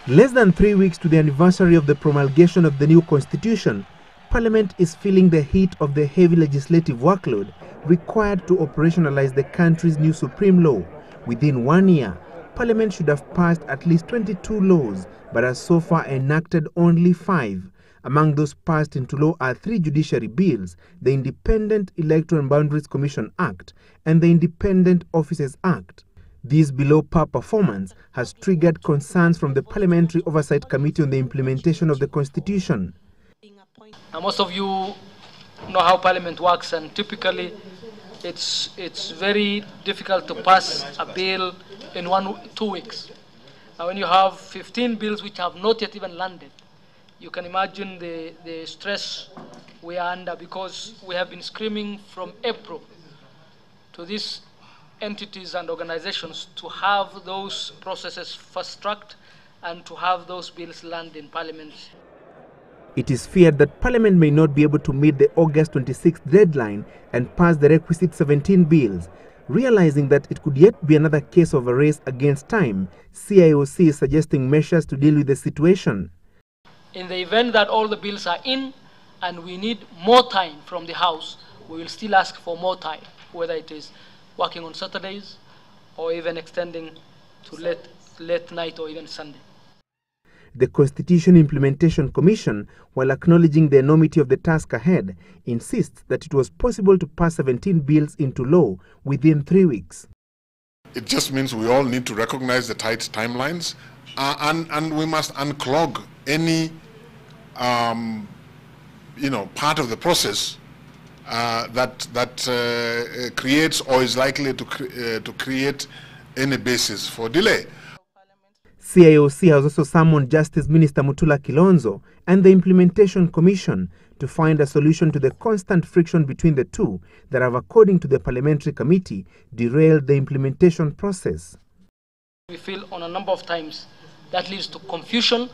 Less than 3 weeks to the anniversary of the promulgation of the new constitution, Parliament is feeling the heat of the heavy legislative workload required to operationalize the country's new supreme law. Within 1 year, Parliament should have passed at least 22 laws, but has so far enacted only 5. Among those passed into law are 3 judiciary bills, the Independent Electoral and Boundaries Commission Act and the Independent Offices Act. This below-par performance has triggered concerns from the Parliamentary Oversight Committee on the implementation of the Constitution. Now, most of you know how Parliament works, and typically it's very difficult to pass a bill in 2 weeks. Now, when you have 15 bills which have not yet even landed, you can imagine the stress we are under, because we have been screaming from April to these entities and organizations to have those processes fast-tracked and to have those bills land in Parliament. It is feared that Parliament may not be able to meet the August 26th deadline and pass the requisite 17 bills. Realizing that it could yet be another case of a race against time, CIOC is suggesting measures to deal with the situation. In the event that all the bills are in and we need more time from the House, we will still ask for more time, whether it is working on Saturdays or even extending to late night or even Sunday. The Constitution Implementation Commission, while acknowledging the enormity of the task ahead, insists that it was possible to pass 17 bills into law within 3 weeks. It just means we all need to recognize the tight timelines and we must unclog any part of the process that creates or is likely to create any basis for delay. CIOC has also summoned Justice Minister Mutula Kilonzo and the Implementation Commission to find a solution to the constant friction between the two that have, according to the Parliamentary Committee, derailed the implementation process. We feel on a number of times that leads to confusion,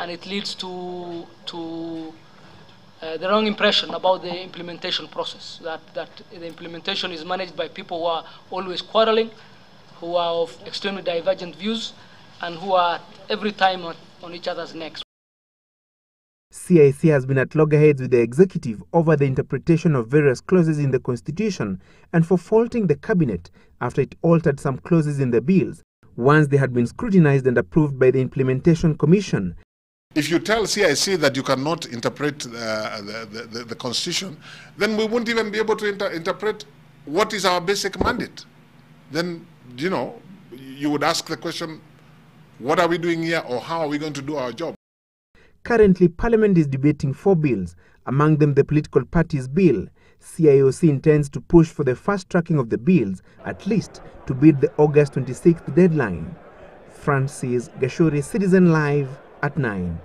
and it leads to the wrong impression about the implementation process, that the implementation is managed by people who are always quarreling, who are of extremely divergent views, and who are every time on each other's necks. CIC has been at loggerheads with the executive over the interpretation of various clauses in the Constitution and for faulting the Cabinet after it altered some clauses in the bills once they had been scrutinized and approved by the Implementation Commission. If you tell CIC that you cannot interpret the Constitution, then we won't even be able to interpret what is our basic mandate. Then, you would ask the question, what are we doing here, or how are we going to do our job? Currently, Parliament is debating 4 bills, among them the political parties bill. CIOC intends to push for the fast tracking of the bills, at least to beat the August 26th deadline. Francis Gachuri, Citizen Live at 9.